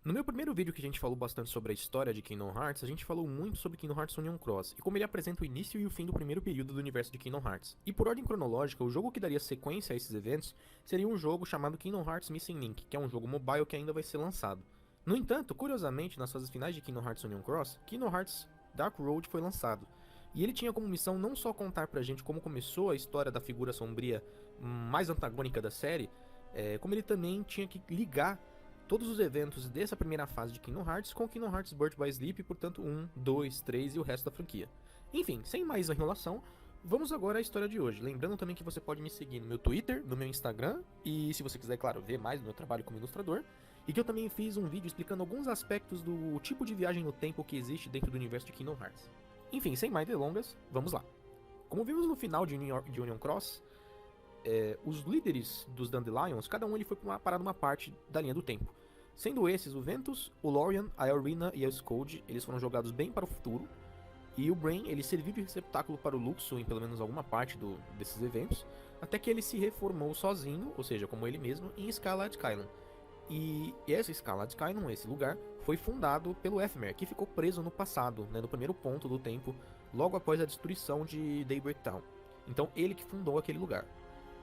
No meu primeiro vídeo que a gente falou bastante sobre a história de Kingdom Hearts, a gente falou muito sobre Kingdom Hearts Union Cross e como ele apresenta o início e o fim do primeiro período do universo de Kingdom Hearts. E por ordem cronológica, o jogo que daria sequência a esses eventos seria um jogo chamado Kingdom Hearts Missing Link, que é um jogo mobile que ainda vai ser lançado. No entanto, curiosamente, nas fases finais de Kingdom Hearts Union Cross, Kingdom Hearts Dark Road foi lançado. E ele tinha como missão não só contar pra gente como começou a história da figura sombria mais antagônica da série, como ele também tinha que ligar todos os eventos dessa primeira fase de Kingdom Hearts com Kingdom Hearts Birth by Sleep, portanto 1, 2, 3 e o resto da franquia. Enfim, sem mais enrolação, vamos agora à história de hoje. Lembrando também que você pode me seguir no meu Twitter, no meu Instagram e se você quiser, claro, ver mais do meu trabalho como ilustrador. E que eu também fiz um vídeo explicando alguns aspectos do tipo de viagem no tempo que existe dentro do universo de Kingdom Hearts. Enfim, sem mais delongas, vamos lá. Como vimos no final de Union Cross, os líderes dos Dandelions, cada um ele foi parar numa parte da linha do tempo. Sendo esses o Ventus, o Lorian, a Elrina e a Scold, eles foram jogados bem para o futuro. E o Brain, ele serviu de receptáculo para o Luxo em pelo menos alguma parte desses eventos, até que ele se reformou sozinho, ou seja, como ele mesmo, em Scarlet Kylan. E essa Scarlet Kylan, esse lugar, foi fundado pelo Ephemer, que ficou preso no passado, no primeiro ponto do tempo, logo após a destruição de Daybreak Town. Então ele que fundou aquele lugar.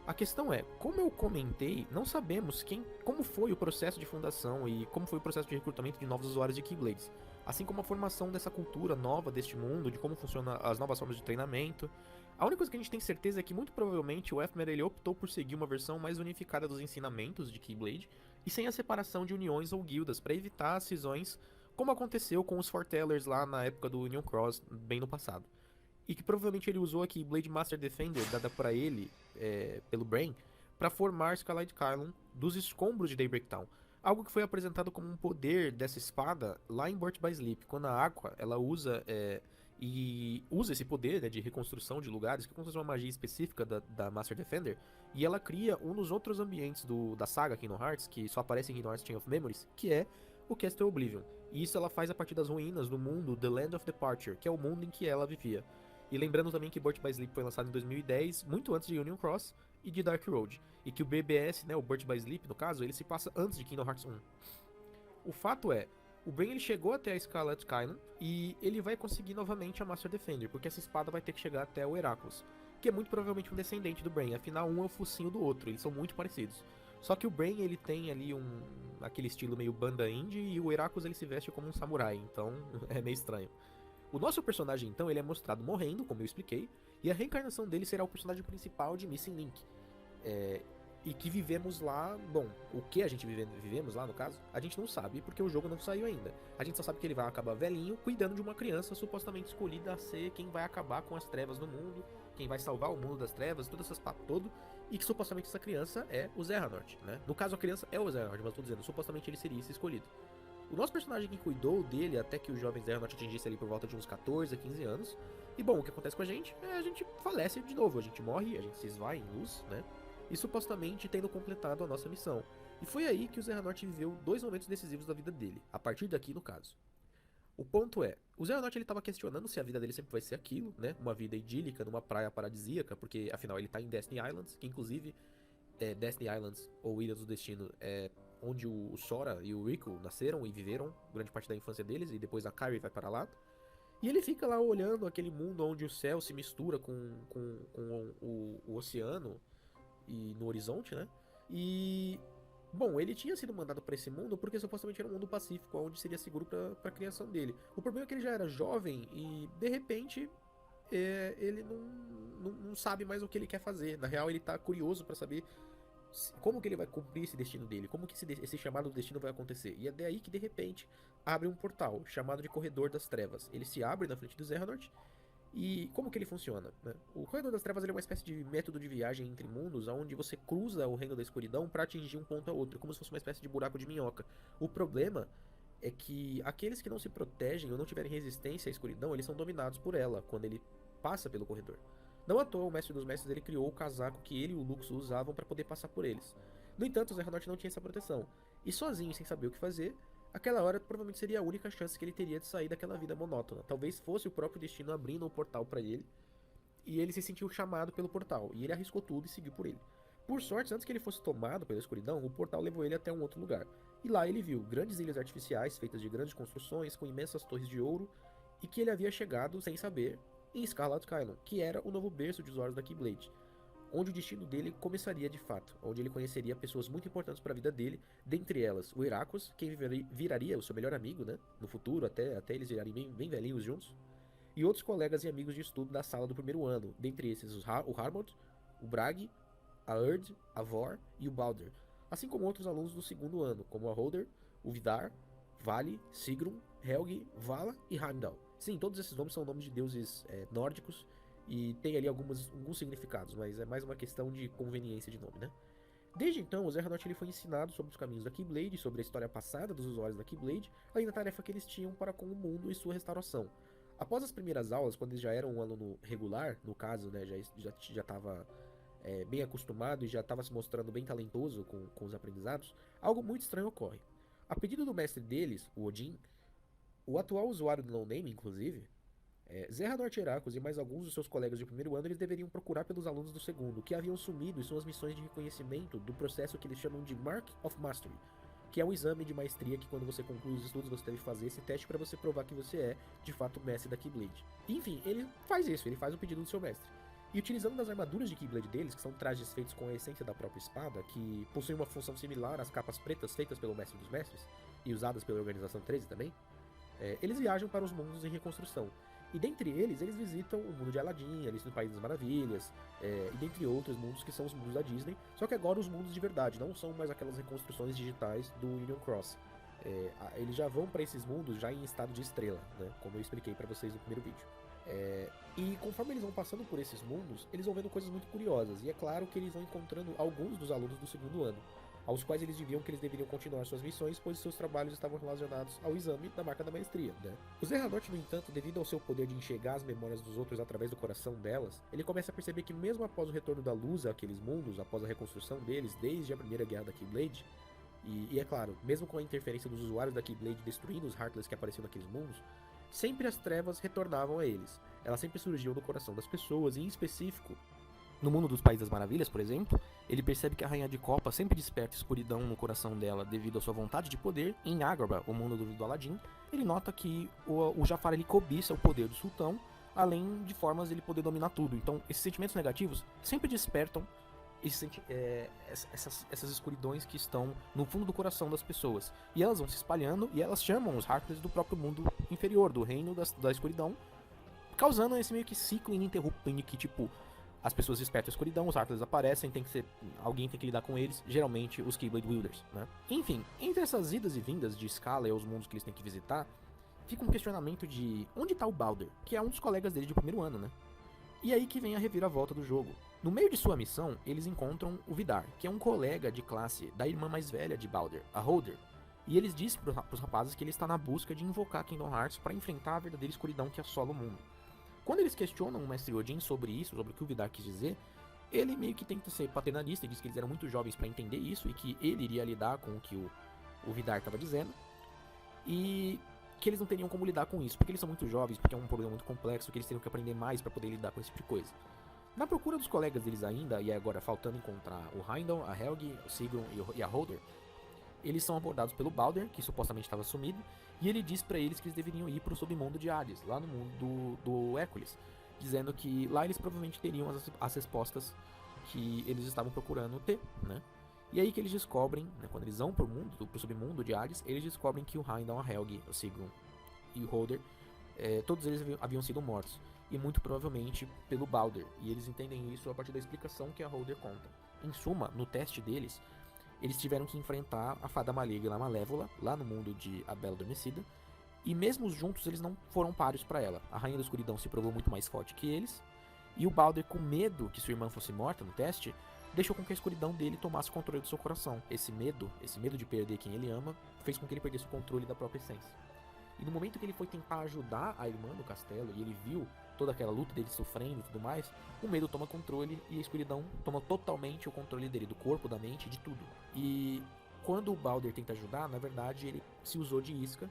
A questão é, como eu comentei, não sabemos como foi o processo de fundação e como foi o processo de recrutamento de novos usuários de Keyblades, assim como a formação dessa cultura nova deste mundo, de como funcionam as novas formas de treinamento. A única coisa que a gente tem certeza é que muito provavelmente o Ephemer ele optou por seguir uma versão mais unificada dos ensinamentos de Keyblade e sem a separação de uniões ou guildas para evitar as cisões, como aconteceu com os Foretellers lá na época do Union Cross, bem no passado. E que provavelmente ele usou aqui Blade Master Defender, dada pra ele pelo Brain, para formar Scarlet Kylan dos escombros de Daybreak Town. Algo que foi apresentado como um poder dessa espada lá em Birth by Sleep, quando a Aqua ela usa esse poder, de reconstrução de lugares, que é como se fosse uma magia específica da Master Defender, e ela cria um dos outros ambientes da saga Kingdom Hearts, que só aparece em Kingdom Hearts Chain of Memories, que é o Castle Oblivion. E isso ela faz a partir das ruínas do mundo The Land of Departure, que é o mundo em que ela vivia. E lembrando também que Birth by Sleep foi lançado em 2010, muito antes de Union Cross e de Dark Road. E que o BBS, o Birth by Sleep, no caso, ele se passa antes de Kingdom Hearts 1. O fato é, o Brain ele chegou até a Scarlet Kylan e ele vai conseguir novamente a Master Defender, porque essa espada vai ter que chegar até o Heracles, que é muito provavelmente um descendente do Brain, afinal um é o focinho do outro, eles são muito parecidos. Só que o Brain ele tem ali aquele estilo meio banda indie e o Heracles ele se veste como um samurai, então é meio estranho. O nosso personagem, então, ele é mostrado morrendo, como eu expliquei, e a reencarnação dele será o personagem principal de Missing Link. E que vivemos lá, bom, o que a gente vivemos lá, no caso, a gente não sabe, porque o jogo não saiu ainda. A gente só sabe que ele vai acabar velhinho, cuidando de uma criança supostamente escolhida a ser quem vai acabar com as trevas no mundo, quem vai salvar o mundo das trevas, todo esse papo todo, e que supostamente essa criança é o Xehanort, né? No caso, a criança é o Xehanort, mas eu tô dizendo, supostamente ele seria esse escolhido. O nosso personagem que cuidou dele até que o jovem Xehanort atingisse ali por volta de uns 14 a 15 anos. E bom, o que acontece com a gente é a gente falece de novo, a gente morre, a gente se esvai em luz, né? E supostamente tendo completado a nossa missão. E foi aí que o Xehanort viveu dois momentos decisivos da vida dele, a partir daqui no caso. O ponto é, o Xehanort ele tava questionando se a vida dele sempre vai ser aquilo, né? Uma vida idílica numa praia paradisíaca, porque afinal ele tá em Destiny Islands, que inclusive Destiny Islands, ou Ilha do Destino, é onde o Sora e o Rico nasceram e viveram grande parte da infância deles, e depois a Kairi vai para lá. E ele fica lá olhando aquele mundo onde o céu se mistura com o oceano e no horizonte, né? E bom, ele tinha sido mandado para esse mundo porque supostamente era um mundo pacífico, onde seria seguro para a criação dele. O problema é que ele já era jovem e de repente ele não sabe mais o que ele quer fazer. Na real, ele tá curioso para saber como que ele vai cumprir esse destino dele, como que esse chamado destino vai acontecer. E é daí que de repente abre um portal chamado de Corredor das Trevas. Ele se abre na frente do Xehanort. E como que ele funciona, né? O Corredor das Trevas ele é uma espécie de método de viagem entre mundos, onde você cruza o reino da escuridão para atingir um ponto a outro, como se fosse uma espécie de buraco de minhoca. O problema é que aqueles que não se protegem ou não tiverem resistência à escuridão, eles são dominados por ela quando ele passa pelo corredor. Não à toa, o Mestre dos Mestres ele criou o casaco que ele e o Lux usavam para poder passar por eles. No entanto, o Xehanort não tinha essa proteção. E sozinho, sem saber o que fazer, aquela hora provavelmente seria a única chance que ele teria de sair daquela vida monótona. Talvez fosse o próprio destino abrindo um portal para ele, e ele se sentiu chamado pelo portal, e ele arriscou tudo e seguiu por ele. Por sorte, antes que ele fosse tomado pela escuridão, o portal levou ele até um outro lugar. E lá ele viu grandes ilhas artificiais feitas de grandes construções com imensas torres de ouro e que ele havia chegado, sem saber, em Scarlet Kylo, que era o novo berço de Usuários da Keyblade, onde o destino dele começaria de fato, onde ele conheceria pessoas muito importantes para a vida dele, dentre elas o Heracles, quem viraria o seu melhor amigo, né, no futuro, até eles virarem bem velhinhos juntos, e outros colegas e amigos de estudo da sala do primeiro ano, dentre esses o Harmod, o Brag, a Erd, a Vor e o Balder, assim como outros alunos do segundo ano, como a Holder, o Vidar, Vali, Sigrun, Helgi, Vala e Heimdall. Sim, todos esses nomes são nomes de deuses nórdicos e tem ali alguns significados, mas é mais uma questão de conveniência de nome, né? Desde então, o Zerhanort ele foi ensinado sobre os caminhos da Keyblade, sobre a história passada dos usuários da Keyblade, além da tarefa que eles tinham para com o mundo e sua restauração. Após as primeiras aulas, quando ele já era um aluno regular, no caso, né, já estava bem acostumado e já estava se mostrando bem talentoso com os aprendizados, algo muito estranho ocorre. A pedido do mestre deles, o Odin, o atual usuário do No Name, inclusive, Zerhanort Heracles e mais alguns dos seus colegas de primeiro ano, eles deveriam procurar pelos alunos do segundo, que haviam sumido em suas missões de reconhecimento do processo que eles chamam de Mark of Mastery, que é o exame de maestria que quando você conclui os estudos você deve fazer esse teste para você provar que você é, de fato, mestre da Keyblade. Enfim, ele faz isso, ele faz o pedido do seu mestre. E utilizando das armaduras de Keyblade deles, que são trajes feitos com a essência da própria espada, que possuem uma função similar às capas pretas feitas pelo Mestre dos Mestres, e usadas pela Organização 13 também, eles viajam para os mundos em reconstrução. E dentre eles visitam o mundo de Aladdin, Alice no País das Maravilhas, e dentre outros mundos que são os mundos da Disney, só que agora os mundos de verdade, não são mais aquelas reconstruções digitais do Union Cross. Eles já vão para esses mundos já em estado de estrela, né, como eu expliquei para vocês no primeiro vídeo. E conforme eles vão passando por esses mundos, eles vão vendo coisas muito curiosas, e é claro que eles vão encontrando alguns dos alunos do segundo ano, aos quais eles viam que eles deveriam continuar suas missões, pois seus trabalhos estavam relacionados ao exame da marca da maestria, né? O Zerhanort, no entanto, devido ao seu poder de enxergar as memórias dos outros através do coração delas, ele começa a perceber que mesmo após o retorno da luz àqueles mundos, após a reconstrução deles, desde a primeira guerra da Keyblade, e é claro, mesmo com a interferência dos usuários da Keyblade destruindo os Heartless que apareciam naqueles mundos, sempre as trevas retornavam a eles. Elas sempre surgiam no coração das pessoas, e em específico, no mundo dos Países das Maravilhas, por exemplo, ele percebe que a Rainha de Copa sempre desperta escuridão no coração dela devido à sua vontade de poder. Em Agrabah, o mundo do Aladdin, ele nota que o Jafar ele cobiça o poder do sultão, além de formas de ele poder dominar tudo. Então, esses sentimentos negativos sempre despertam essas escuridões que estão no fundo do coração das pessoas. E elas vão se espalhando e elas chamam os Heartless do próprio mundo inferior, do reino da escuridão, causando esse meio que ciclo ininterrupto em que, tipo, as pessoas despertam a escuridão, os Heartless aparecem, alguém tem que lidar com eles, geralmente os Keyblade Wielders, né? Enfim, entre essas idas e vindas de Scala e os mundos que eles têm que visitar, fica um questionamento de onde tá o Balder, que é um dos colegas dele de primeiro ano, né? E aí que vem a reviravolta do jogo. No meio de sua missão, eles encontram o Vidar, que é um colega de classe da irmã mais velha de Balder, a Holder, e eles dizem pros rapazes que ele está na busca de invocar Kingdom Hearts para enfrentar a verdadeira escuridão que assola o mundo. Quando eles questionam o Mestre Odin sobre isso, sobre o que o Vidar quis dizer, ele meio que tenta ser paternalista e diz que eles eram muito jovens para entender isso e que ele iria lidar com o que o Vidar estava dizendo, e que eles não teriam como lidar com isso, porque eles são muito jovens, porque é um problema muito complexo, que eles teriam que aprender mais para poder lidar com esse tipo de coisa. Na procura dos colegas deles ainda, e agora faltando encontrar o Heimdall, a Helgi, o Sigrun e a Holder, eles são abordados pelo Balder, que supostamente estava sumido, e ele diz pra eles que eles deveriam ir pro submundo de Hades, lá no mundo do Hércules, dizendo que lá eles provavelmente teriam as respostas que eles estavam procurando ter, né? E aí que eles descobrem, né, quando eles vão pro submundo de Hades, eles descobrem que o Heimdall, a Helgi, o Sigrun e o Holder, todos eles haviam sido mortos, e muito provavelmente pelo Balder, e eles entendem isso a partir da explicação que a Holder conta. Em suma, no teste deles, eles tiveram que enfrentar a Fada Maligna Malévola, lá no mundo de A Bela Adormecida, e mesmo juntos eles não foram páreos para ela. A Rainha da Escuridão se provou muito mais forte que eles, e o Balder, com medo que sua irmã fosse morta no teste, deixou com que a escuridão dele tomasse o controle do seu coração. Esse medo de perder quem ele ama, fez com que ele perdesse o controle da própria essência. E no momento que ele foi tentar ajudar a irmã no castelo, e ele viu toda aquela luta dele sofrendo e tudo mais, o medo toma controle e a escuridão toma totalmente o controle dele, do corpo, da mente, de tudo. E quando o Balder tenta ajudar, na verdade ele se usou de isca,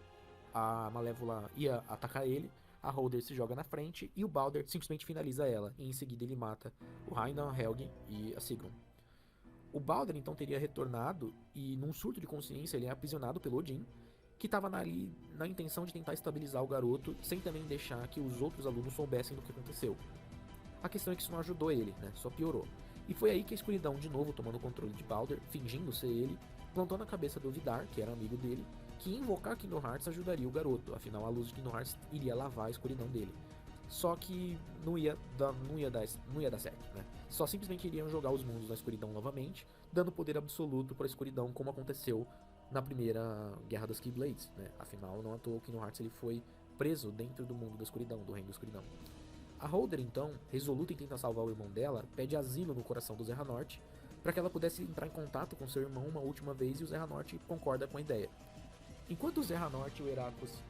a Malévola ia atacar ele, a Holder se joga na frente e o Balder simplesmente finaliza ela, e em seguida ele mata o Heimdall, a Helgi e a Sigrun. O Balder então teria retornado e, num surto de consciência, ele é aprisionado pelo Odin, que estava ali na intenção de tentar estabilizar o garoto, sem também deixar que os outros alunos soubessem do que aconteceu. A questão é que isso não ajudou ele, né? Só piorou. E foi aí que a escuridão, de novo tomando o controle de Balder, fingindo ser ele, plantou na cabeça do Vidar, que era amigo dele, que invocar Kingdom Hearts ajudaria o garoto, afinal a luz de Kingdom Hearts iria lavar a escuridão dele. Só que não ia dar certo, né? Só simplesmente iriam jogar os mundos na escuridão novamente, dando poder absoluto para a escuridão, como aconteceu na primeira Guerra das Keyblades, né? Afinal, não à toa o Kingdom Hearts ele foi preso dentro do mundo da escuridão, do reino da escuridão. A Holder, então, resoluta em tentar salvar o irmão dela, pede asilo no coração do Zerranort para que ela pudesse entrar em contato com seu irmão uma última vez, e o Zerranort concorda com a ideia. Enquanto o Zerranort, o Heracles,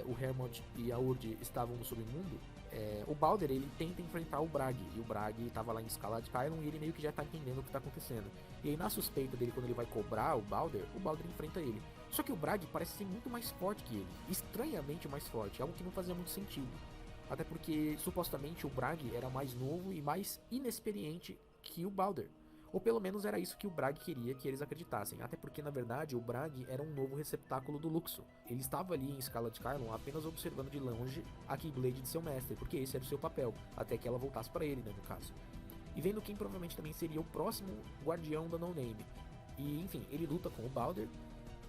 o Hermod e a Urd estavam no submundo, o Balder ele tenta enfrentar o Brag, e o Brag estava lá em Skaldskylon e ele meio que já está entendendo o que está acontecendo. E aí, na suspeita dele, quando ele vai cobrar o Balder enfrenta ele. Só que o Brag parece ser muito mais forte que ele, estranhamente mais forte, algo que não fazia muito sentido. Até porque, supostamente, o Brag era mais novo e mais inexperiente que o Balder. Ou pelo menos era isso que o Brag queria que eles acreditassem. Até porque, na verdade, o Brag era um novo receptáculo do Luxo. Ele estava ali em Skaldskylon apenas observando de longe a Keyblade de seu mestre, porque esse era o seu papel, até que ela voltasse para ele, né, no caso. E vendo quem provavelmente também seria o próximo guardião da No Name. E, enfim, ele luta com o Balder.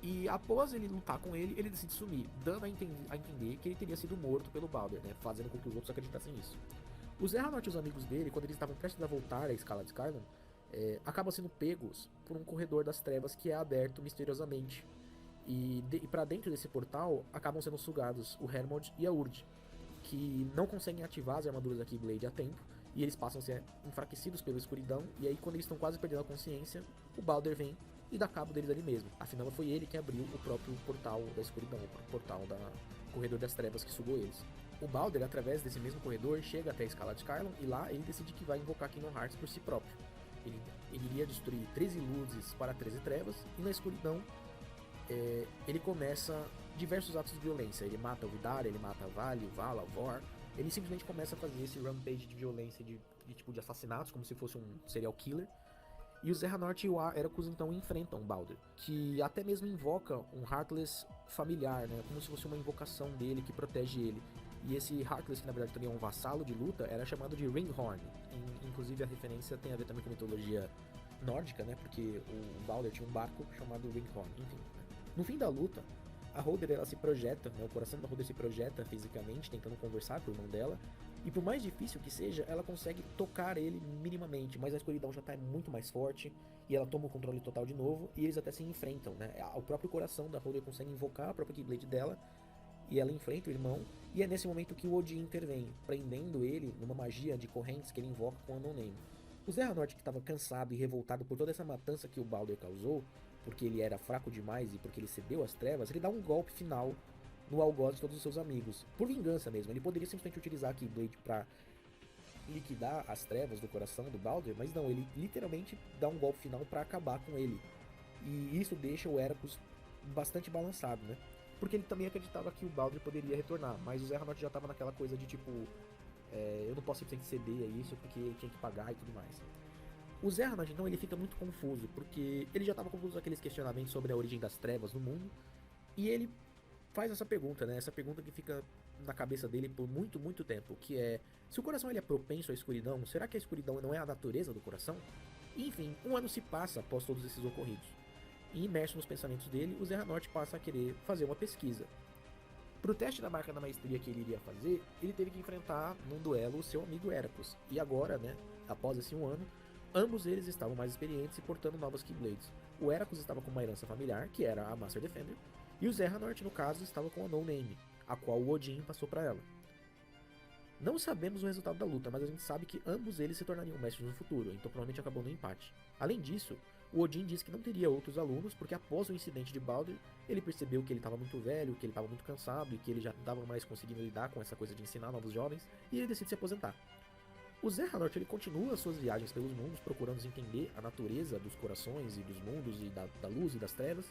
E após ele lutar com ele, ele decide sumir, dando a entender que ele teria sido morto pelo Balder, né, fazendo com que os outros acreditassem nisso. O Zerranort e os amigos dele, quando eles estavam prestes a voltar a Skaldskylon, acabam sendo pegos por um corredor das trevas que é aberto misteriosamente. E para dentro desse portal, acabam sendo sugados o Hermod e a Urd, que não conseguem ativar as armaduras da Keyblade a tempo, e eles passam a ser enfraquecidos pela escuridão, e aí quando eles estão quase perdendo a consciência, o Balder vem e dá cabo deles ali mesmo. Afinal, foi ele que abriu o próprio portal da escuridão, o portal da corredor das trevas que sugou eles. O Balder, através desse mesmo corredor, chega até a Skaldskylon e lá ele decide que vai invocar Kingdom Hearts por si próprio. Ele iria destruir 13 luzes para 13 trevas, e na escuridão ele começa diversos atos de violência. Ele mata o Vidar, ele mata a Vale, o Vala, o Vor. Ele simplesmente começa a fazer esse rampage de violência, de assassinatos, como se fosse um serial killer. E o Zerranort e o Heracles então enfrentam o Balder, que até mesmo invoca um Heartless familiar, né, como se fosse uma invocação dele que protege ele. E esse Heartless, que na verdade também é um vassalo de luta, era chamado de Ringhorn. Inclusive a referência tem a ver também com a mitologia nórdica, né, porque o Balder tinha um barco chamado Ringhorn, enfim. No fim da luta, a Holder ela se projeta, né, o coração da Holder se projeta fisicamente, tentando conversar com o irmão dela. E por mais difícil que seja, ela consegue tocar ele minimamente, mas a escuridão já está muito mais forte, e ela toma o controle total de novo, e eles até se enfrentam, né? O próprio coração da Holder consegue invocar a própria Keyblade dela, e ela enfrenta o irmão, e é nesse momento que o Odin intervém, prendendo ele numa magia de correntes que ele invoca com a No Name. O Zerranort, que estava cansado e revoltado por toda essa matança que o Balder causou, porque ele era fraco demais e porque ele cedeu às trevas, ele dá um golpe final no algoz de todos os seus amigos, por vingança mesmo. Ele poderia simplesmente utilizar a Keyblade para liquidar as trevas do coração do Balder, mas não, ele literalmente dá um golpe final para acabar com ele. E isso deixa o Heracles bastante balançado, né? Porque ele também acreditava que o Balder poderia retornar, mas o Zerranort já estava naquela coisa de tipo, eu não posso simplesmente ceder a isso porque ele tinha que pagar e tudo mais. O Zerranort, então, ele fica muito confuso, porque ele já estava com todos aqueles questionamentos sobre a origem das trevas no mundo, e ele faz essa pergunta, né? Essa pergunta que fica na cabeça dele por muito, muito tempo, que é: se o coração ele é propenso à escuridão, será que a escuridão não é a natureza do coração? E, enfim, um ano se passa após todos esses ocorridos. E imerso nos pensamentos dele, o Zerranort passa a querer fazer uma pesquisa. Pro teste da marca da maestria que ele iria fazer, ele teve que enfrentar num duelo o seu amigo Heracles. E agora, né, após esse um ano, ambos eles estavam mais experientes e portando novas Keyblades. O Heracles estava com uma herança familiar, que era a Master Defender, e o Zerranort, no caso, estava com a No Name, a qual o Odin passou para ela. Não sabemos o resultado da luta, mas a gente sabe que ambos eles se tornariam mestres no futuro, então provavelmente acabou no empate. Além disso, o Odin disse que não teria outros alunos, porque após o incidente de Balder, ele percebeu que ele estava muito velho, que ele estava muito cansado e que ele já não estava mais conseguindo lidar com essa coisa de ensinar novos jovens, e ele decide se aposentar. O Zerranort ele continua suas viagens pelos mundos, procurando entender a natureza dos corações e dos mundos e da luz e das trevas.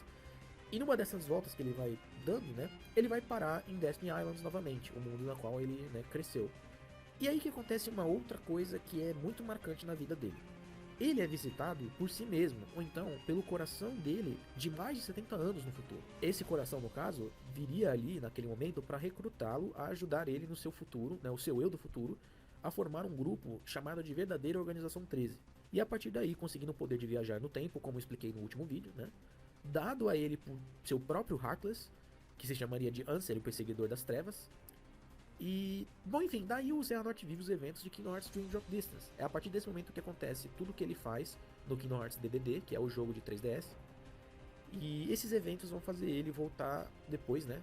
E numa dessas voltas que ele vai dando, né, ele vai parar em Destiny Islands novamente, o mundo na qual ele, né, cresceu. E aí que acontece uma outra coisa que é muito marcante na vida dele. ele é visitado por si mesmo, ou então pelo coração dele de mais de 70 anos no futuro. Esse coração, no caso, viria ali naquele momento para recrutá-lo a ajudar ele no seu futuro, né, o seu eu do futuro, a formar um grupo chamado de Verdadeira Organização 13. E a partir daí, conseguindo o poder de viajar no tempo, como eu expliquei no último vídeo, né, dado a ele por seu próprio Heartless, que se chamaria de Ansel, o Perseguidor das Trevas. E, bom, enfim, daí o Xehanort vive os eventos de Kingdom Hearts Dream Drop Distance. É a partir desse momento que acontece tudo que ele faz no Kingdom Hearts DBD, que é o jogo de 3DS. E esses eventos vão fazer ele voltar depois, né,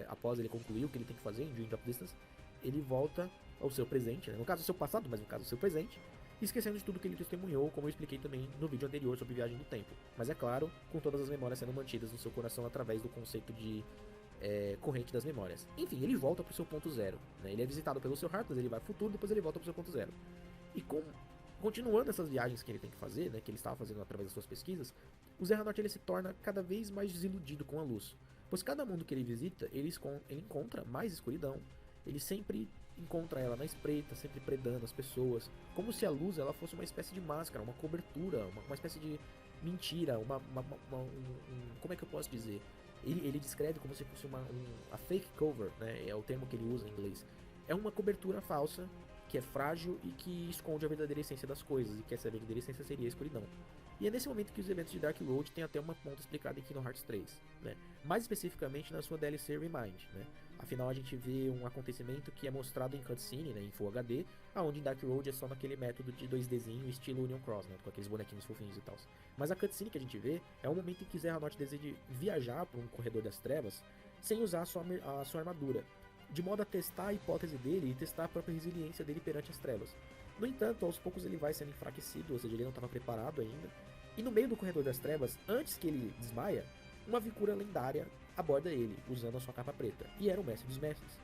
após ele concluir o que ele tem que fazer em Dream Drop Distance, ele volta ao seu presente, né, no caso ao seu passado, mas no caso ao seu presente, esquecendo de tudo que ele testemunhou, como eu expliquei também no vídeo anterior sobre viagem do tempo. Mas é claro, com todas as memórias sendo mantidas no seu coração através do conceito de corrente das memórias. Enfim, ele volta pro seu ponto zero, né? Ele é visitado pelo seu Heartless, ele vai pro futuro, depois ele volta pro seu ponto zero. E continuando essas viagens que ele tem que fazer, né, que ele estava fazendo através das suas pesquisas, o Xehanort ele se torna cada vez mais desiludido com a luz. Pois cada mundo que ele visita, ele encontra mais escuridão, ele sempre encontra ela na espreita, sempre predando as pessoas, como se a luz ela fosse uma espécie de máscara, uma cobertura, uma espécie de mentira, como é que eu posso dizer? Ele descreve como se fosse a fake cover, né? É o termo que ele usa em inglês. É uma cobertura falsa, que é frágil e que esconde a verdadeira essência das coisas, e que essa verdadeira essência seria a escuridão. E é nesse momento que os eventos de Dark Road têm até uma ponta explicada em Kingdom Hearts 3, né? Mais especificamente na sua DLC Remind, né? Afinal, a gente vê um acontecimento que é mostrado em cutscene, né, em Full HD, aonde em Dark Road é só naquele método de 2Dzinho estilo Union Cross, né, com aqueles bonequinhos fofinhos e tal. Mas a cutscene que a gente vê é um momento em que Xehanort deseja viajar por um corredor das trevas sem usar a sua armadura, de modo a testar a hipótese dele e testar a própria resiliência dele perante as trevas. No entanto, aos poucos ele vai sendo enfraquecido, ou seja, ele não estava preparado ainda, e no meio do corredor das trevas, antes que ele desmaia, uma Vicura lendária aborda ele, usando a sua capa preta, e era o Mestre dos Mestres.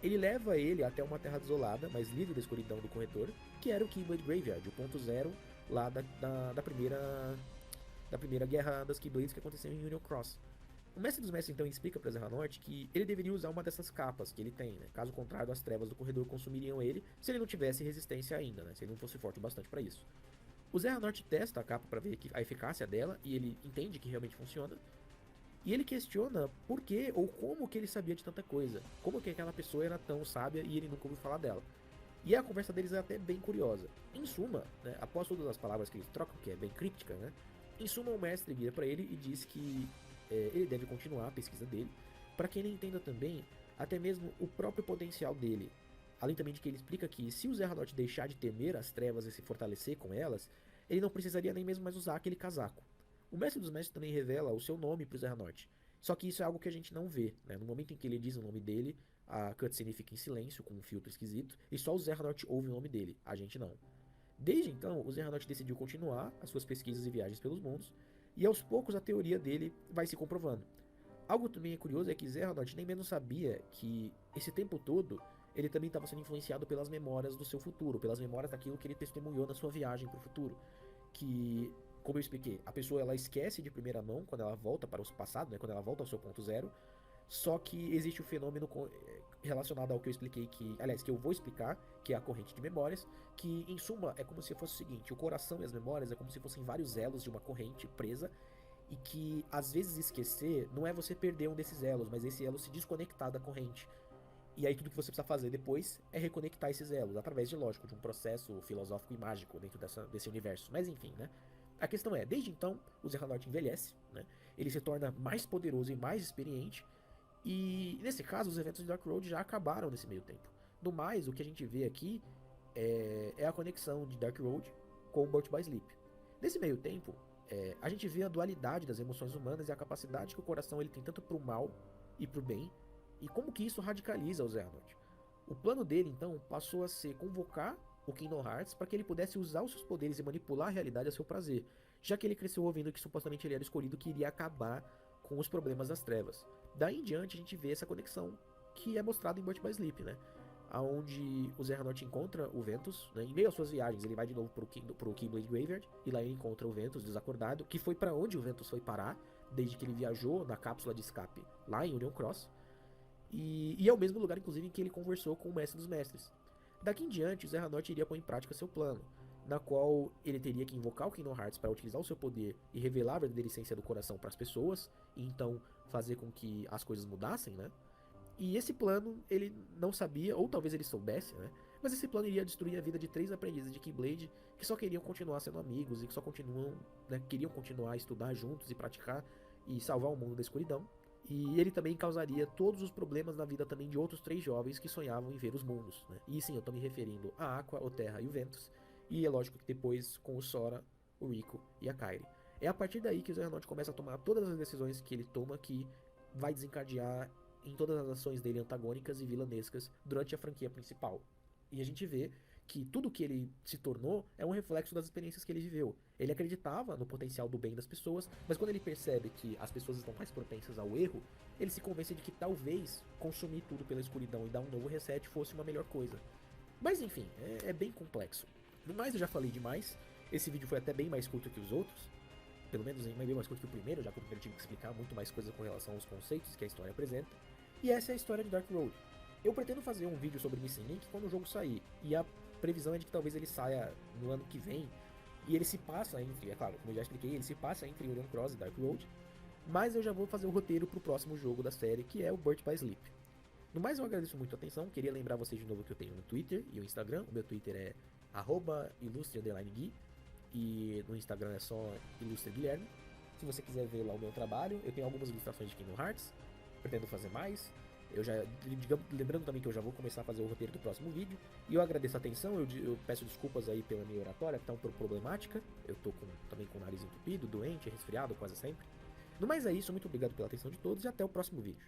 Ele leva ele até uma terra desolada, mas livre da escuridão do corredor, que era o Keyblade Graveyard, o ponto zero lá da primeira guerra das Keyblades que aconteceu em Union Cross. O Mestre dos Mestres então explica para Xehanort que ele deveria usar uma dessas capas que ele tem, né? Caso contrário, as trevas do corredor consumiriam ele se ele não tivesse resistência ainda, né? Se ele não fosse forte o bastante para isso. O Xehanort testa a capa para ver a eficácia dela e ele entende que realmente funciona. E ele questiona por que ou como que ele sabia de tanta coisa, como que aquela pessoa era tão sábia e ele nunca ouviu falar dela. E a conversa deles é até bem curiosa. Em suma, né, após todas as palavras que eles trocam, que é bem críptica, né, em suma o mestre vira para ele e diz que ele deve continuar a pesquisa dele, para que ele entenda também até mesmo o próprio potencial dele. Além também de que ele explica que se o Xehanort deixar de temer as trevas e se fortalecer com elas, ele não precisaria nem mesmo mais usar aquele casaco. O Mestre dos Mestres também revela o seu nome para o Xehanort, só que isso é algo que a gente não vê, né? No momento em que ele diz o nome dele, a cutscene fica em silêncio, com um filtro esquisito, e só o Xehanort ouve o nome dele, a gente não. Desde então, o Xehanort decidiu continuar as suas pesquisas e viagens pelos mundos, e aos poucos a teoria dele vai se comprovando. Algo também curioso é que Xehanort nem mesmo sabia que esse tempo todo ele também estava sendo influenciado pelas memórias do seu futuro, pelas memórias daquilo que ele testemunhou na sua viagem para o futuro, que, como eu expliquei, a pessoa ela esquece de primeira mão quando ela volta para o passado, né, quando ela volta ao seu ponto zero, só que existe o fenômeno relacionado ao que eu expliquei, que eu vou explicar, que é a corrente de memórias, que em suma é como se fosse o seguinte: o coração e as memórias é como se fossem vários elos de uma corrente presa, e que às vezes esquecer não é você perder um desses elos, mas esse elo se desconectar da corrente. E aí tudo que você precisa fazer depois é reconectar esses elos, através de, lógico, de um processo filosófico e mágico dentro desse universo. Mas enfim, né? A questão é, desde então, o Xehanort envelhece, né? Ele se torna mais poderoso e mais experiente, e nesse caso os eventos de Dark Road já acabaram nesse meio tempo. No mais, o que a gente vê aqui é a conexão de Dark Road com Birth by Sleep. Nesse meio tempo, a gente vê a dualidade das emoções humanas e a capacidade que o coração ele tem tanto pro mal e pro bem, e como que isso radicaliza o Xehanort. O plano dele, então, passou a ser convocar o Kingdom Hearts para que ele pudesse usar os seus poderes e manipular a realidade a seu prazer, já que ele cresceu ouvindo que supostamente ele era escolhido que iria acabar com os problemas das trevas. Daí em diante a gente vê essa conexão que é mostrada em Birth by Sleep, né? Onde o Xehanort encontra o Ventus, né? Em meio às suas viagens ele vai de novo pro Keyblade Graveyard, e lá ele encontra o Ventus desacordado, que foi para onde o Ventus foi parar, desde que ele viajou na cápsula de escape lá em Union Cross, e é o mesmo lugar inclusive em que ele conversou com o Mestre dos Mestres. Daqui em diante o Xehanort iria pôr em prática seu plano, na qual ele teria que invocar o Kingdom Hearts para utilizar o seu poder e revelar a verdadeira essência do coração para as pessoas, e então fazer com que as coisas mudassem, né? E esse plano ele não sabia, ou talvez ele soubesse, né? Mas esse plano iria destruir a vida de 3 aprendizes de Keyblade que só queriam continuar sendo amigos e que só continuam, né, queriam continuar a estudar juntos e praticar e salvar o mundo da escuridão. E ele também causaria todos os problemas na vida também de outros 3 jovens que sonhavam em ver os mundos, né? E sim, eu tô me referindo a Aqua, o Terra e o Ventus. E é lógico que depois com o Sora, o Rico e a Kairi. É a partir daí que o Xehanort começa a tomar todas as decisões que ele toma que vai desencadear em todas as ações dele antagônicas e vilanescas durante a franquia principal. E a gente vê que tudo que ele se tornou é um reflexo das experiências que ele viveu. Ele acreditava no potencial do bem das pessoas, mas quando ele percebe que as pessoas estão mais propensas ao erro, ele se convence de que talvez consumir tudo pela escuridão e dar um novo reset fosse uma melhor coisa. Mas enfim, é bem complexo. No mais, eu já falei demais. Esse vídeo foi até bem mais curto que os outros. Pelo menos bem mais curto que o primeiro, já que o primeiro tive que explicar muito mais coisa com relação aos conceitos que a história apresenta. E essa é a história de Dark Road. Eu pretendo fazer um vídeo sobre Missing Link quando o jogo sair, e a previsão é de que talvez ele saia no ano que vem, e ele se passa entre, é claro, como eu já expliquei, ele se passa entre Orion Cross e Dark Road, mas eu já vou fazer o roteiro pro próximo jogo da série, que é o Birth by Sleep. No mais, eu agradeço muito a atenção, queria lembrar vocês de novo que eu tenho no Twitter e o Instagram, o meu Twitter é @ilustre_gui, e no Instagram é só @ilustreguilherme. Se você quiser ver lá o meu trabalho, eu tenho algumas ilustrações de Kingdom Hearts, pretendo fazer mais. Eu já, lembrando também que eu já vou começar a fazer o roteiro do próximo vídeo. E eu agradeço a atenção, eu peço desculpas aí pela minha oratória, que tá um pouco problemática. Eu tô também com o nariz entupido, doente, resfriado quase sempre. No mais é isso, muito obrigado pela atenção de todos e até o próximo vídeo.